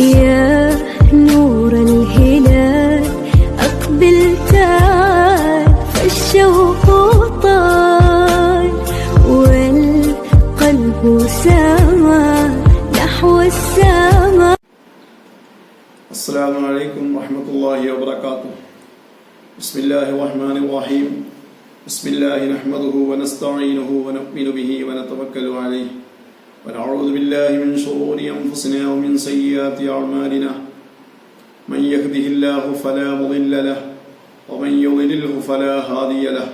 يا نور الهلال أقبل تعال فالشوق طال والقلب سما نحو السماء. السلام عليكم ورحمة الله وبركاته. بسم الله الرحمن الرحيم. بسم الله نحمده ونستعينه ونؤمن به ونتوكل عليه ونعوذ بالله من شرور أنفسنا ومن سيئات أعمالنا. من يهده الله فلا مضل له ومن يضلله فلا هادي له.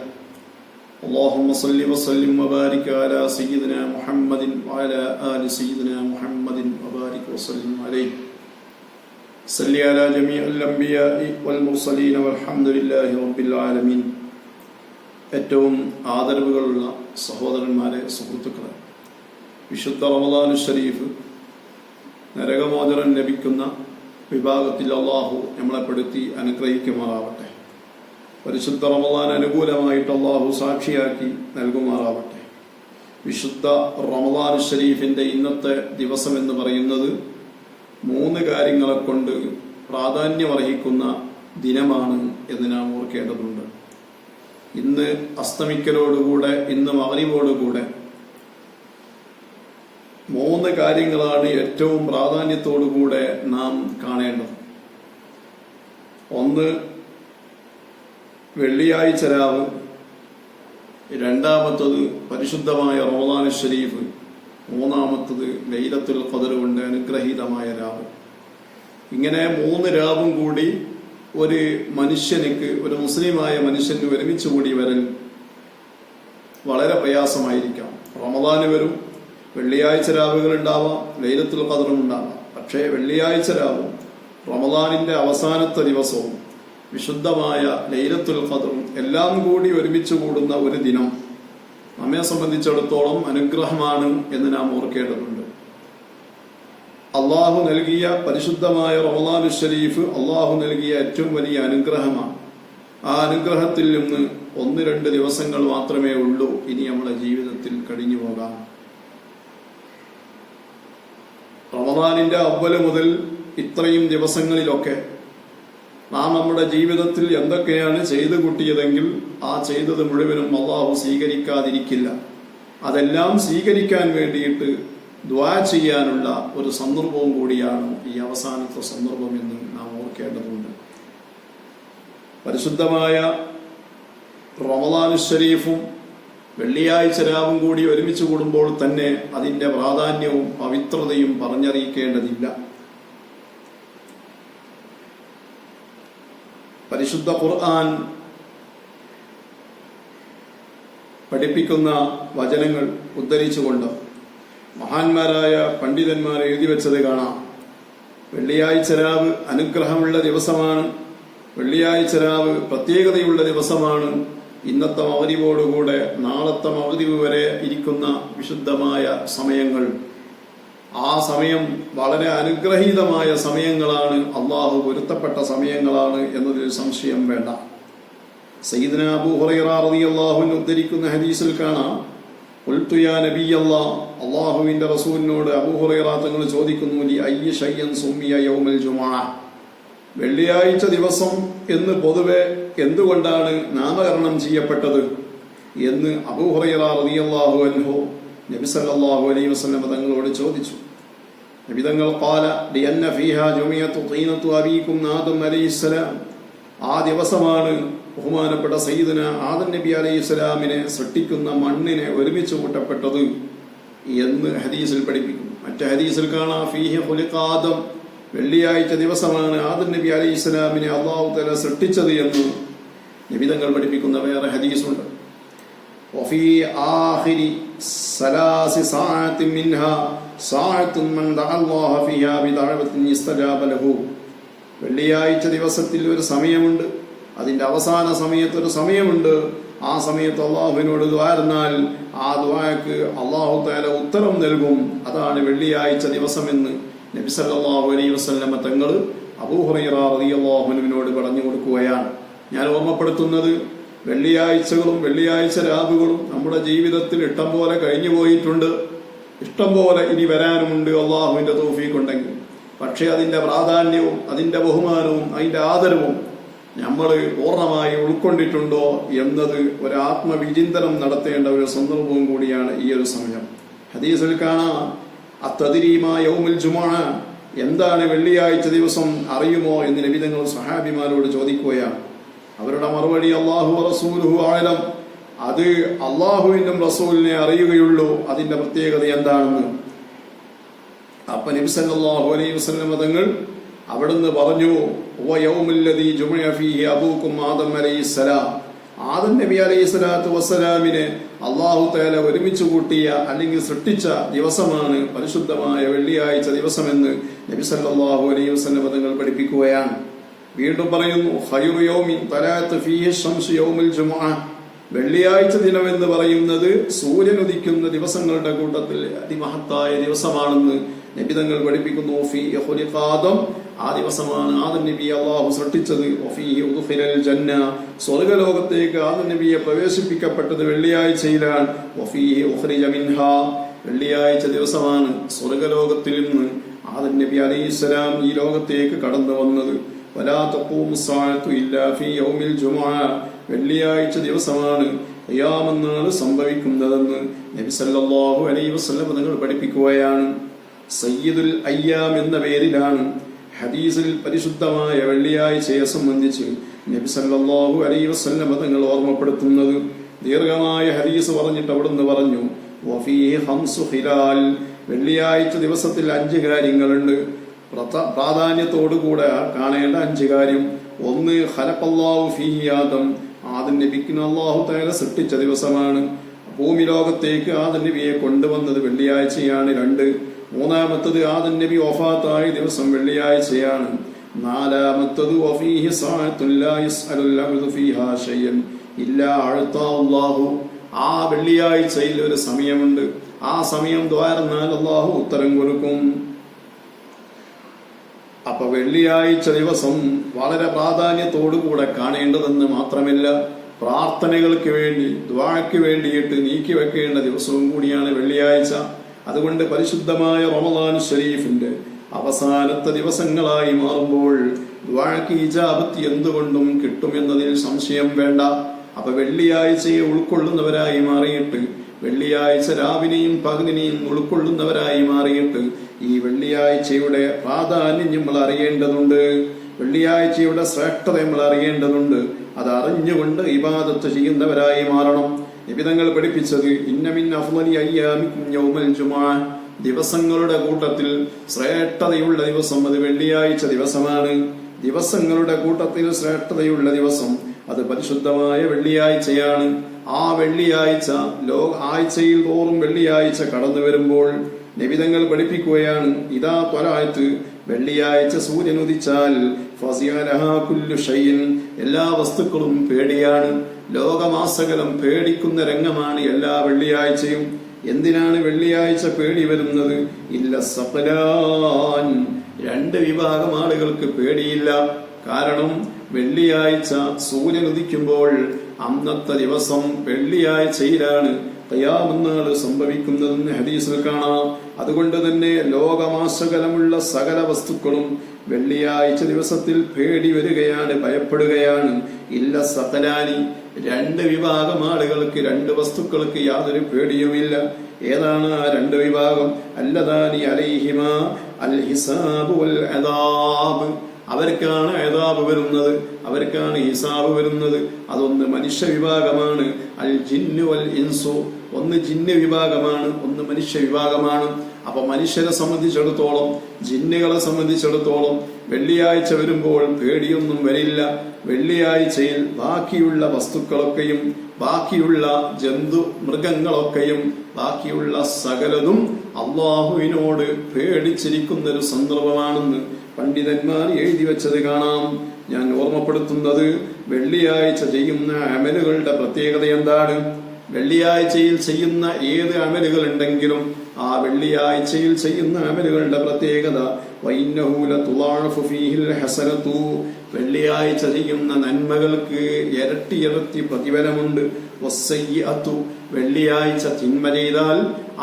اللهم صل وسلم وبارك على سيدنا محمد وعلى آل سيدنا محمد وبارك وسلم عليه. صل على جميع الأنبياء والمرسلين والحمد لله رب العالمين. ഏറ്റവും ആദരവുകളുള്ള സഹോദരന്മാരെ, സുഹൃത്തുക്കളെ, വിശുദ്ധ റമദാൻ ഷരീഫ് നരകമോചനം ലഭിക്കുന്ന വിഭാഗത്തിൽ അള്ളാഹു നമ്മളെ പെടുത്തി അനുഗ്രഹിക്കുമാറാവട്ടെ. പരിശുദ്ധ റമദാൻ അനുകൂലമായിട്ട് അള്ളാഹു സാക്ഷിയാക്കി നൽകുമാറാവട്ടെ. വിശുദ്ധ റമദാൻ ഷരീഫിന്റെ ഇന്നത്തെ ദിവസം എന്ന് പറയുന്നത് 3 കാര്യങ്ങളെ കൊണ്ട് പ്രാധാന്യമർഹിക്കുന്ന ദിനമാണ് എന്ന് നാം ഓർക്കേണ്ടതുണ്ട്. ഇന്ന് അസ്തമിക്കലോടുകൂടെ, ഇന്ന് മഗ്‌രിബോടുകൂടെ 3 കാര്യങ്ങളാണ് ഏറ്റവും പ്രാധാന്യത്തോടുകൂടെ നാം കാണേണ്ടത്. ഒന്ന്, വെള്ളിയാഴ്ച രാവ്. രണ്ടാമത്തത് പരിശുദ്ധമായ റമദാൻ ഷരീഫ്. മൂന്നാമത്തത് ലൈലത്തുൽ ഖദർ കൊണ്ട് അനുഗ്രഹീതമായ രാവ്. ഇങ്ങനെ 3 രാവും കൂടി ഒരു മനുഷ്യനിക്ക്, ഒരു മുസ്ലിമായ മനുഷ്യന് ഒരുമിച്ച് കൂടി വരൽ വളരെ പ്രയാസമായിരിക്കാം. റമദാന് വരും, വെള്ളിയാഴ്ച രാവുകൾ ഉണ്ടാവാം, ലൈലത്തുൽ ഖദറും ഉണ്ടാവാം. പക്ഷേ വെള്ളിയാഴ്ച രാവും റമദാനിന്റെ അവസാനത്തെ ദിവസവും വിശുദ്ധമായ ലൈലത്തുൽ ഖദറും എല്ലാം കൂടി ഒരുമിച്ച് കൂടുന്ന ഒരു ദിനം നമ്മെ സംബന്ധിച്ചിടത്തോളം അനുഗ്രഹമാണ് എന്ന് നാം ഓർക്കേണ്ടതുണ്ട്. അള്ളാഹു നൽകിയ പരിശുദ്ധമായ റമദാൻ ഷരീഫ് അള്ളാഹു നൽകിയ ഏറ്റവും വലിയ അനുഗ്രഹമാണ്. ആ അനുഗ്രഹത്തിൽ നിന്ന് 1-2 ദിവസങ്ങൾ മാത്രമേ ഉള്ളൂ ഇനി നമ്മുടെ ജീവിതത്തിൽ കഴിഞ്ഞു പോകാം. റമദാനിന്റെ അവ്വല് മുതൽ ഇത്രയും ദിവസങ്ങളിലൊക്കെ നാം നമ്മുടെ ജീവിതത്തിൽ എന്തൊക്കെയാണ് ചെയ്തു കൂട്ടിയതെങ്കിൽ ആ ചെയ്തത് മുഴുവനും അള്ളാഹു സ്വീകരിക്കാതിരിക്കില്ല. അതെല്ലാം സ്വീകരിക്കാൻ വേണ്ടിയിട്ട് ദുആ ചെയ്യാനുള്ള ഒരു സന്ദർഭവും കൂടിയാണ് ഈ അവസാനത്തെ സന്ദർഭം എന്ന് നാം ഓർക്കേണ്ടതുണ്ട്. പരിശുദ്ധമായ റമദാൻ ഷരീഫും വെള്ളിയാഴ്ച രാവും കൂടി ഒരുമിച്ച് കൂടുമ്പോൾ തന്നെ അതിന്റെ പ്രാധാന്യവും പവിത്രതയും പറഞ്ഞറിയിക്കേണ്ടതില്ല. പരിശുദ്ധ ഖുർആൻ പഠിപ്പിക്കുന്ന വചനങ്ങൾ ഉദ്ധരിച്ചുകൊണ്ട് മഹാന്മാരായ പണ്ഡിതന്മാർ എഴുതി വെച്ചത് കാണാം. വെള്ളിയാഴ്ച രാവ് അനുഗ്രഹമുള്ള ദിവസമാണ്. വെള്ളിയാഴ്ച രാവ് പ്രത്യേകതയുള്ള ദിവസമാണ്. ഇന്നത്തെ മഗ്‌രിബോടുകൂടെ നാളത്തെ മഗ്‌രിബ് വരെ ഇരിക്കുന്ന വിശുദ്ധമായ സമയങ്ങൾ, ആ സമയം വളരെ അനുഗ്രഹീതമായ സമയങ്ങളാണ്, അള്ളാഹു പൊരുത്തപ്പെട്ട സമയങ്ങളാണ് എന്നതിൽ സംശയം വേണ്ട. സയ്യിദുന അബൂ ഹുറൈറ റളിയല്ലാഹു അൻഹു ഉദ്ധരിക്കുന്ന ഹദീസിൽ കാണാം, ഖുൽതു യാ നബിയല്ലാഹ്, അല്ലാഹുവിന്റെ റസൂലിനോട് അബൂ ഹുറൈറ തങ്ങൾ ചോദിക്കുന്നു, ലി അയ്യി ശൈഇൻ സുമ്മിയ യൗമൽ ജുമുഅ, വെള്ളിയാഴ്ച ദിവസം എന്ന് പൊതുവെ എന്തുകൊണ്ടാണ് നാമകരണം ചെയ്യപ്പെട്ടത് എന്ന് അബൂ ഹുറൈറ റളിയല്ലാഹു അൻഹു നബി സല്ലല്ലാഹു അലൈഹി വസല്ലം തങ്ങളോട് ചോദിച്ചു. നബി തങ്ങൾ ഖാല ലിഅന്ന ഫീഹാ ജുമിഅതു ഖീനതു അബീകും ആദം അലൈഹിസ്സലാം, ആ ദിവസമാണ് ബഹുമാനപ്പെട്ട സയ്യിദുന ആദം നബി അലൈഹിസ്സലാമിനെ സൃഷ്ടിക്കുന്ന മണ്ണിനെ ഒരുമിച്ച് കൂട്ടപ്പെട്ടത് എന്ന് ഹദീസിൽ പഠിപ്പിക്കുന്നു. മറ്റു ഹദീസിൽ കാണാം, ഫീഹി ഖുലിഖ ആദം, വെള്ളിയാഴ്ച ദിവസമാണ് ആദം നബി അലൈഹിസ്സലാമിനെ അല്ലാഹു തആല സൃഷ്ടിച്ചത് എന്ന് നബി തങ്ങൾ പഠിപ്പിക്കുന്ന വേറെ ഹദീസുണ്ട്. വഫീ ആഖിരി സലാസി സഅഅത്തിൻ മിൻഹാ സഅഅത്തുൻ മൻ ദഅ അല്ലാഹ ഫീഹാ ബിദഅവത്തിൻ ഇസ്തജാബ ലഹു, വെള്ളിയാഴ്ച ദിവസത്തിൽ ഒരു സമയമുണ്ട്, അതിന്റെ അവസാന സമയത്ത് ഒരു സമയമുണ്ട്. ആ സമയത്ത് അള്ളാഹുവിനോട് ദുആ ചെയ്താൽ ആ ദുആക്ക് അല്ലാഹു തആല ഉത്തരം നൽകും. അതാണ് വെള്ളിയാഴ്ച ദിവസമെന്ന് നബി സല്ലല്ലാഹു അലൈഹി വസല്ലം തങ്ങൾ അബൂ ഹുറൈറ റളിയല്ലാഹു അൻഹുവിനോട് പറഞ്ഞു കൊടുക്കുകയാണ്. ഞാൻ ഓർമ്മപ്പെടുത്തുന്നത്, വെള്ളിയാഴ്ചകളും വെള്ളിയാഴ്ച രാവുകളും നമ്മുടെ ജീവിതത്തിൽ ഇഷ്ടം പോലെ കഴിഞ്ഞു പോയിട്ടുണ്ട്, ഇഷ്ടം പോലെ ഇനി വരാനുമുണ്ട് അള്ളാഹുവിന്റെ തൗഫീഖ് ഉണ്ടെങ്കിൽ. പക്ഷെ അതിന്റെ പ്രാധാന്യവും അതിന്റെ ബഹുമാനവും അതിന്റെ ആദരവും നമ്മൾ പൂർണ്ണമായി ഉൾക്കൊണ്ടിട്ടുണ്ടോ എന്നത് ഒരു ആത്മവിചിന്തനം നടത്തേണ്ട ഒരു സന്ദർഭവും കൂടിയാണ് ഈ ഒരു സമയം. ഹദീസിൽ കാണാം, അത്തദ്രീമാ യൗമുൽ ജുമുഅ, എന്താണ് വെള്ളിയാഴ്ച ദിവസം അറിയുമോ എന്ന് നബി തങ്ങൾ സ്വഹാബിമാരോട് ചോദിക്കുകയാണ്. അവരുടെ മറുപടി അല്ലാഹു വറസൂലുഹു അഅലം, അത് അള്ളാഹുവിനും റസൂലിനെ അറിയുകയുള്ളൂ അതിന്റെ പ്രത്യേകത എന്താണെന്ന്. അപ്പൊ നബി സല്ലല്ലാഹു അലൈഹി വസല്ലം തങ്ങൾ അവിടുന്ന് പറഞ്ഞു, വയൗമുല്ലദീ ജുമിഅ ഫീഹി അബൂകും ആദം അലൈഹിസ്സലാം, ആദം നബി അലൈഹിസ്സലാത്തു വസ്സലാമിനെ അല്ലാഹു തആല ഒരുമിച്ച് കൂട്ടിയ അല്ലെങ്കിൽ സൃഷ്ടിച്ച ദിവസമാണ് പരിശുദ്ധമായ വെള്ളിയാഴ്ച ദിവസമെന്ന് നബി സല്ലല്ലാഹു അലൈഹി വസല്ലം തങ്ങൾ പഠിപ്പിക്കുകയാണ്. വീണ്ടും പറയുന്നു, ഖൈറു യൗമിൻ തലാത്ത് ഫീഹി ശംസു യൗമുൽ ജുമുഅ, വെള്ളിയാഴ്ച ദിനം എന്ന് പറയുന്നത് സൂര്യൻ ഉദിക്കുന്ന ദിവസങ്ങളുടെ കൂട്ടത്തിൽ അതിമഹത്തായ ദിവസമാണെന്ന് നബി തങ്ങൾ പഠിപ്പിക്കുന്നു. ഫീഹി ഖുലിഖ ആദം, ആ ദിവസമാണ് ആദം നബി അല്ലാഹു സൃഷ്ടിച്ചത്. വഫീഹി ഉദ്ഖിലൽ ജന്ന, സ്വർഗ്ഗലോകത്തേക്ക് ആദം നബിയെ പ്രവേശിപ്പിക്കപ്പെട്ടത് വെള്ളിയാഴ്ചയിലാണ്. വഫീഹി ഉഖ്രിജ മിൻഹാ, വെള്ളിയാഴ്ച ദിവസമാണ് സ്വർഗ്ഗലോകത്തിൽ നിന്ന് ആദം നബി അലൈഹിസ്സലാം ഈ ലോകത്തേക്ക് കടന്നു വന്നത്. വലാ തഖൂമു സ്സാഅതു ഇല്ലാ ഫീ യൗമിൽ ജുമുഅ, വെള്ളിയാഴ്ച ദിവസമാണ് ഖിയാമത്ത് നാൾ സംഭവിക്കുന്നതെന്ന് നബി സല്ലല്ലാഹു അലൈഹി വസല്ലം തങ്ങൾ പഠിപ്പിക്കുകയാണ്. സയ്യിദുൽ അയ്യാം എന്ന പേരിലാണ് ഹദീസിൽ പരിശുദ്ധമായ വെള്ളിയാഴ്ചയെ സംബന്ധിച്ച് നബി സല്ലല്ലാഹു അലൈഹി വസല്ലം തങ്ങൾ ഓർമ്മപ്പെടുത്തുന്നത്. ദീർഘമായ ഹദീസ് പറഞ്ഞിട്ട് അവിടുന്ന് പറഞ്ഞു, വഫീഹി ഖംസു ഖിലാൽ, വെള്ളിയാഴ്ച ദിവസത്തിൽ 5 കാര്യങ്ങളുണ്ട്. പ്രാധാന്യത്തോടുകൂടെ കാണേണ്ട 5 കാര്യം. ഒന്ന്, ഖലഖല്ലാഹു ഫീഹി ആദം, ആദം നബിക്ക് അല്ലാഹു തആല സൃഷ്ടിച്ച ദിവസമാണ്. ഭൂമി ലോകത്തേക്ക് ആദം നബിയെ കൊണ്ടുവന്നത് വെള്ളിയാഴ്ചയാണ്. 2, മൂന്നാമത്തത് ആദം നബി വഫാത്തായ ദിവസം വെള്ളിയാഴ്ചയാണ്. 4-മത്തത് വഫീഹി സഅത്തുൻ ലാ യസ്അലുൽ അബ്ദു ഫീഹാ ശൈഅൻ ഇല്ലാ അഅതാഹു, ആ വെള്ളിയാഴ്ചയിൽ ഒരു സമയമുണ്ട്, ആ സമയം ദ്വാരന്നാൽ അല്ലാഹു ഉത്തരം കൊടുക്കും. അപ്പൊ വെള്ളിയാഴ്ച ദിവസം വളരെ പ്രാധാന്യത്തോടുകൂടെ കാണേണ്ടതെന്ന് മാത്രമല്ല, പ്രാർത്ഥനകൾക്ക് വേണ്ടി ദുആക്ക് വേണ്ടിയിട്ട് നീക്കി വെക്കേണ്ട ദിവസവും കൂടിയാണ് വെള്ളിയാഴ്ച. അതുകൊണ്ട് പരിശുദ്ധമായ റമളാൻ ശരീഫിന്റെ അവസാനത്തെ ദിവസങ്ങളായി മാറുമ്പോൾ ദുആക്ക് ഇജാബത്ത് എന്തുകൊണ്ടും കിട്ടുമെന്നതിൽ സംശയം വേണ്ട. അപ്പൊ വെള്ളിയാഴ്ചയെ ഉൾക്കൊള്ളുന്നവരായി മാറിയിട്ട്, വെള്ളിയാഴ്ച രാവിലെയും പകലിനെയും ഉൾക്കൊള്ളുന്നവരായി മാറിയിട്ട് ഈ വെള്ളിയാഴ്ചയുടെ പ്രാധാന്യം നമ്മൾ അറിയേണ്ടതുണ്ട്. വെള്ളിയാഴ്ചയുടെ ശ്രേഷ്ഠത നമ്മൾ അറിയേണ്ടതുണ്ട്. അത് അറിഞ്ഞുകൊണ്ട് ഇബാദത്ത് ചെയ്യുന്നവരായി മാറണം. നബി തങ്ങൾ പഠിപ്പിച്ചത്, ഇന്ന മിൻ അഫ്ളലി അയ്യാമികും യൗമുൽ ജുമുഅ, ദിവസങ്ങളുടെ കൂട്ടത്തിൽ ശ്രേഷ്ഠതയുള്ള ദിവസം അത് വെള്ളിയാഴ്ച ദിവസമാണ്. ദിവസങ്ങളുടെ കൂട്ടത്തിൽ ശ്രേഷ്ഠതയുള്ള ദിവസം അത് പരിശുദ്ധമായ വെള്ളിയാഴ്ചയാണ്. ആ വെള്ളിയാഴ്ച ആഴ്ചയിൽ തോറും വെള്ളിയാഴ്ച കടന്നു വരുമ്പോൾ നബിതങ്ങൾ പഠിപ്പിക്കുകയാണ്, ഇദാ ത്വലഅത്ത്, വെള്ളിയാഴ്ച സൂര്യൻ ഉദിച്ചാൽ ഫസിയലഹാ കുല്ലു ഷൈഇൻ, എല്ലാ വസ്തുക്കളും പേടിയാണ്. ലോകമാസകലം പേടിക്കുന്ന രംഗമാണ് എല്ലാ വെള്ളിയാഴ്ചയും. എന്തിനാണ് വെള്ളിയാഴ്ച പേടി വരുന്നത്? ഇല്ല സഖലാൻ, 2 വിഭാഗം ആളുകൾക്ക് പേടിയില്ല. കാരണം വെള്ളിയാഴ്ച സൂര്യൻ ഉദിക്കുമ്പോൾ അന്നത്തെ ദിവസം വെള്ളിയാഴ്ചയിലാണ് ഖിയാമത്ത് നാൾ സംഭവിക്കുന്നതെന്ന് ഹദീസിൽ കാണാം. അതുകൊണ്ട് തന്നെ ലോകമാസകലമുള്ള സകല വസ്തുക്കളും വെള്ളിയാഴ്ച ദിവസത്തിൽ പേടി വരികയാണ്, ഭയപ്പെടുകയാണ്. ഇല്ല സഖലാനി, 2 വിഭാഗം ആളുകൾക്ക്, 2 വസ്തുക്കൾക്ക് യാതൊരു പേടിയുമില്ല. ഏതാണ് ആ 2 വിഭാഗം? അല്ലദാനി അലൈഹിമാ അൽ ഹിസാബ് വൽ അദാബ്, അവർക്കാണ് അദാബ് വരുന്നത്, അവർക്കാണ് ഹിസാബ് വരുന്നത്. അതൊന്ന് മനുഷ്യ വിഭാഗമാണ്. അൽ ജിന്നു വൽ ഇൻസു, ഒന്ന് ജിന്ന് വിഭാഗമാണ്, ഒന്ന് മനുഷ്യ വിഭാഗമാണ്. അപ്പൊ മനുഷ്യരെ സംബന്ധിച്ചിടത്തോളം, ജിന്നുകളെ സംബന്ധിച്ചിടത്തോളം വെള്ളിയാഴ്ച വരുമ്പോൾ പേടിയൊന്നും വരില്ല. വെള്ളിയാഴ്ചയിൽ ബാക്കിയുള്ള വസ്തുക്കളൊക്കെയും, ബാക്കിയുള്ള ജന്തു മൃഗങ്ങളൊക്കെയും, ബാക്കിയുള്ള സകലതും അള്ളാഹുവിനോട് പേടിച്ചിരിക്കുന്ന ഒരു സന്ദർഭമാണെന്ന് പണ്ഡിതന്മാർ എഴുതി വെച്ചത് കാണാം. ഞാൻ ഓർമ്മപ്പെടുത്തുന്നത്, വെള്ളിയാഴ്ച ചെയ്യുന്ന അമലുകളുടെ പ്രത്യേകത എന്താണ്? വെള്ളിയാഴ്ചയിൽ ചെയ്യുന്ന ഏത് അമലുകൾ ഉണ്ടെങ്കിലും ആ വെള്ളിയാഴ്ചയിൽ ചെയ്യുന്ന അമലുകളുടെ പ്രത്യേകത വഇന്നഹു ലതുളാഫു ഫീഹിൽ ഹസനതു, വെള്ളിയാഴ്ച ചെയ്യുന്ന നന്മകൾക്ക് ഇരട്ടി ഇരട്ടി പ്രതിഫലമുണ്ട്. വസ്സയ്യിഅതു, വെള്ളിയാഴ്ച തിന്മ ചെയ്താൽ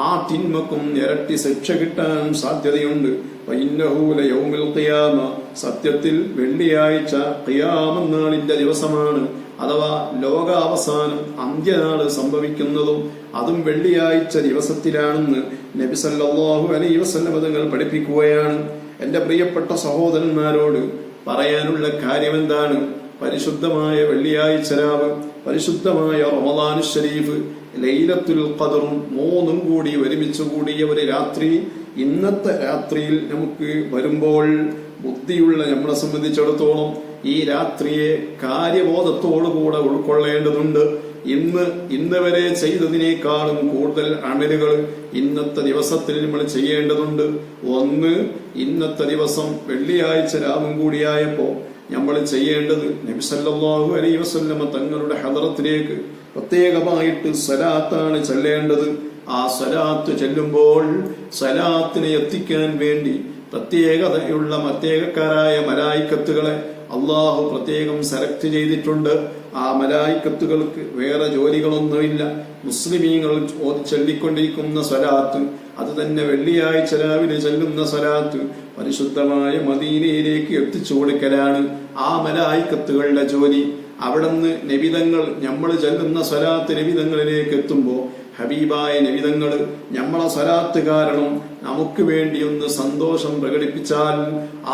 ആ തിന്മക്കും ഇരട്ടി ശിക്ഷ കിട്ടാൻ സാധ്യതയുണ്ട്. വഇന്നഹു ലയൗമുൽ ഖിയാമ, സത്യത്തിൽ വെള്ളിയാഴ്ച ഖിയാമത്ത് നാളിന്റെ ദിവസമാണ്. അഥവാ ലോകാവസാനം അന്ത്യനാള് സംഭവിക്കുന്നതും അതും വെള്ളിയാഴ്ച ദിവസത്തിലാണെന്ന് നബി സല്ലല്ലാഹു അലൈഹി വസല്ലം തങ്ങൾ പഠിപ്പിക്കുകയാണ്. എന്റെ പ്രിയപ്പെട്ട സഹോദരന്മാരോട് പറയാനുള്ള കാര്യം എന്താണ്? പരിശുദ്ധമായ വെള്ളിയാഴ്ച രാവ്, പരിശുദ്ധമായ റമദാൻ ശരീഫ്, ലൈലത്തുൽ ഖദറും മൂന്നും കൂടി ഒരുമിച്ച് കൂടിയ ഒരു രാത്രി ഇന്നത്തെ രാത്രിയിൽ നമുക്ക് വരുമ്പോൾ ബുദ്ധിയുള്ള നമ്മളെ സംബന്ധിച്ചിടത്തോളം ഈ രാത്രിയെ കാര്യബോധത്തോടുകൂടെ ഉൾക്കൊള്ളേണ്ടതുണ്ട്. ഇന്ന് വരെ ചെയ്തതിനേക്കാളും കൂടുതൽ അമലുകൾ ഇന്നത്തെ ദിവസത്തിൽ നമ്മൾ ചെയ്യേണ്ടതുണ്ട്. ഒന്ന്, ഇന്നത്തെ ദിവസം വെള്ളിയാഴ്ച രാവും കൂടിയായപ്പോ നമ്മൾ ചെയ്യേണ്ടത് നബി സല്ലല്ലാഹു അലൈഹി വസല്ലം തങ്ങളുടെ ഹദറത്തിലേക്ക് പ്രത്യേകമായിട്ട് സലാത്താണ് ചൊല്ലേണ്ടത്. ആ സലാത്ത് ചെല്ലുമ്പോൾ സലാത്തിനെ എത്തിക്കാൻ വേണ്ടി പ്രത്യേകക്കാരായ മലായിക്കത്തുകളെ അള്ളാഹു പ്രത്യേകം സെലക്ട് ചെയ്തിട്ടുണ്ട്. ആ മലായിക്കത്തുകൾക്ക് വേറെ ജോലികളൊന്നുമില്ല. മുസ്ലിമീങ്ങൾ ചൊല്ലിക്കൊണ്ടിരിക്കുന്ന സ്വലാത്ത്, അത് തന്നെ വെള്ളിയാഴ്ച രാവിലെ ചെല്ലുന്ന സ്വലാത്ത് പരിശുദ്ധമായ മദീനയിലേക്ക് എത്തിച്ചു കൊടുക്കലാണ് ആ മലായിക്കത്തുകളുടെ ജോലി. അവിടുന്ന് നബിതങ്ങൾ നമ്മൾ ചെല്ലുന്ന സ്വലാത്ത് നബിതങ്ങളിലേക്ക് എത്തുമ്പോ ഹബീബായ നബിതങ്ങൾ നമ്മളെ സ്വലാത്ത് കാരണം നമുക്ക് വേണ്ടി ഒന്ന് സന്തോഷം പ്രകടിപ്പിച്ചാൽ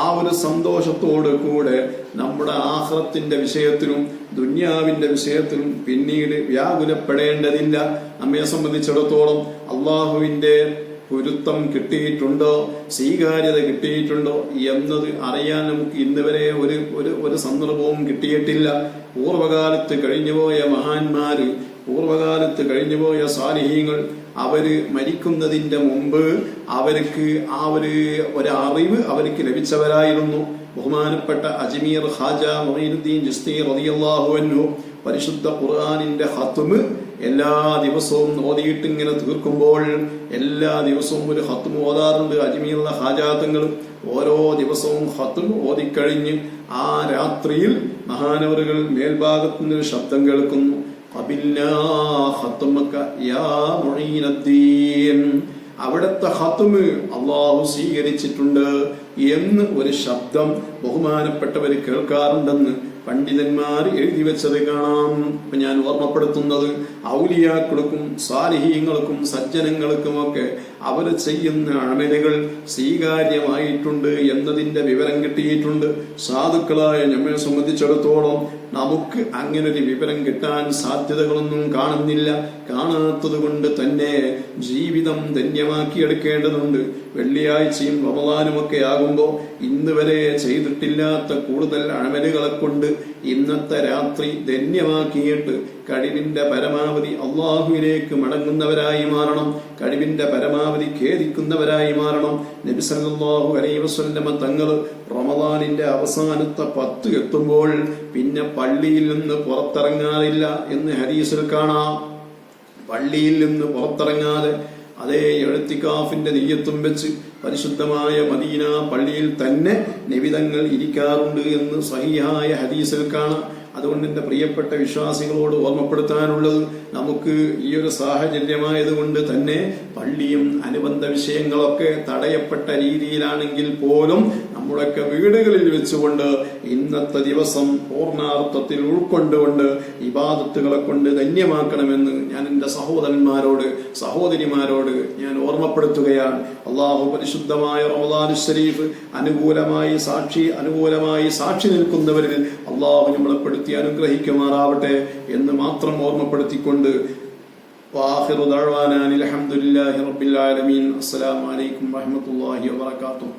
ആ ഒരു സന്തോഷത്തോട് കൂടെ നമ്മുടെ ആഖിറത്തിന്റെ വിഷയത്തിലും ദുന്യാവിന്റെ വിഷയത്തിലും പിന്നീട് വ്യാകുലപ്പെടേണ്ടതില്ല. നമ്മെ സംബന്ധിച്ചിടത്തോളം അള്ളാഹുവിന്റെ പൊരുത്തം കിട്ടിയിട്ടുണ്ടോ, സ്വീകാര്യത കിട്ടിയിട്ടുണ്ടോ എന്നത് അറിയാൻ നമുക്ക് ഇന്ന് വരെ ഒരു സന്ദർഭവും കിട്ടിയിട്ടില്ല. പൂർവകാലത്ത് കഴിഞ്ഞുപോയ മഹാന്മാര്, പൂർവകാലത്ത് കഴിഞ്ഞുപോയ സാലിഹീങ്ങൾ, അവര് മരിക്കുന്നതിന്റെ മുമ്പ് അവർക്ക് ആ ഒരു അറിവ് അവർക്ക് ലഭിച്ചവരായിരുന്നു. ബഹുമാനപ്പെട്ട അജ്മീർ ഖാജ മുഈനുദ്ദീൻ ചിശ്തി റളിയല്ലാഹു അൻഹു പരിശുദ്ധ ഖുർആനിന്റെ ഖത്മ് എല്ലാ ദിവസവും ഓതിയിട്ട് ഇങ്ങനെ തീർക്കുമ്പോൾ എല്ലാ ദിവസവും ഒരു ഖത്മ് ഓതാറുണ്ട് അജ്മീറിലെ ഖാജാത്തങ്ങൾ. ഓരോ ദിവസവും ഖത്മ് ഓതിക്കഴിഞ്ഞ് ആ രാത്രിയിൽ മഹാനവറുകൾ മേൽഭാഗത്തു നിന്ന് ശബ്ദം കേൾക്കുന്നു, ഖബിൽനാ ഖത്മക യാ മുഈനുദ്ദീൻ, അവിടുത്തെ ഖത്മ് അള്ളാഹു സ്വീകരിച്ചിട്ടുണ്ട് എന്ന് ഒരു ശബ്ദം ബഹുമാനപ്പെട്ടവർ കേൾക്കാറുണ്ടെന്ന് പണ്ഡിതന്മാർ എഴുതി വെച്ചത് കാണാം. ഇപ്പൊ ഞാൻ ഓർമ്മപ്പെടുത്തുന്നത് ഔലിയാക്കൾക്കും സാലിഹീങ്ങൾക്കും സജ്ജനങ്ങൾക്കുമൊക്കെ അവർ ചെയ്യുന്ന അമലുകൾ സ്വീകാര്യമായിട്ടുണ്ട് എന്നതിന്റെ വിവരം കിട്ടിയിട്ടുണ്ട്. സാധുക്കളായ നമ്മെ സംബന്ധിച്ചിടത്തോളം നമുക്ക് അങ്ങനൊരു വിവരം കിട്ടാൻ സാധ്യതകളൊന്നും കാണുന്നില്ല. കാണാത്തത് കൊണ്ട് തന്നെ ജീവിതം ധന്യമാക്കിയെടുക്കേണ്ടതുണ്ട്. വെള്ളിയാഴ്ചയും റമദാനുമൊക്കെ ആകുമ്പോ ഇന്ന് വരെ ചെയ്തിട്ടില്ലാത്ത കൂടുതൽ അമലുകളെ കൊണ്ട് ഇന്നത്തെ രാത്രി ധന്യമാക്കിയിട്ട് കഴിവിന്റെ പരമാവധി അള്ളാഹുവിലേക്ക് മടങ്ങുന്നവരായി മാറണം. കഴിവിന്റെ പരമാവധി ഖേദിക്കുന്നവരായി മാറണം. നബി സല്ലല്ലാഹു അലൈഹി വസല്ലം തങ്ങൾ റമദാനിന്റെ അവസാനത്തെ 10 എത്തുമ്പോൾ പിന്നെ പള്ളിയിൽ നിന്ന് പുറത്തിറങ്ങാറില്ല എന്ന് ഹദീസിൽ കാണാം. പള്ളിയിൽ നിന്ന് പുറത്തിറങ്ങാതെ അതേ എഴുത്തിക്കാഫിന്റെ നെയ്യത്തും വെച്ച് പരിശുദ്ധമായ മദീന പള്ളിയിൽ തന്നെ നബിതങ്ങൾ ഇരിക്കാറുണ്ട് എന്ന് സഹിഹായ ഹദീസിൽ കാണാം. അതുകൊണ്ട് എന്റെ പ്രിയപ്പെട്ട വിശ്വാസികളോട് ഓർമ്മപ്പെടുത്താനുള്ളത്, നമുക്ക് ഈ ഒരു സാഹചര്യമായതുകൊണ്ട് തന്നെ പള്ളിയും അനുബന്ധ വിഷയങ്ങളൊക്കെ തടയപ്പെട്ട രീതിയിലാണെങ്കിൽ പോലും നമ്മളൊക്കെ വീടുകളിൽ വെച്ചുകൊണ്ട് ഇന്നത്തെ ദിവസം പൂർണ്ണാർത്ഥത്തിൽ ഉൾക്കൊണ്ടുകൊണ്ട് ഇബാദത്തുകളെ കൊണ്ട് ധന്യമാക്കണമെന്ന് ഞാൻ എന്റെ സഹോദരന്മാരോട് സഹോദരിമാരോട് ഞാൻ ഓർമ്മപ്പെടുത്തുകയാണ്. അള്ളാഹു പരിശുദ്ധമായ റമദാൻ ശരീഫ് അനുകൂലമായി സാക്ഷി നിൽക്കുന്നവരിൽ അള്ളാഹു നമ്മളെ അനുഗ്രഹിക്കുമാറാവട്ടെ എന്ന് മാത്രം ഓർമ്മപ്പെടുത്തിക്കൊണ്ട് വാഖിറു ദഅ്വാനാ അൽഹംദുലില്ലാഹി റബ്ബിൽ ആലമീൻ. അസ്സലാമു അലൈക്കും വറഹ്മത്തുള്ളാഹി വബറകാതുഹു.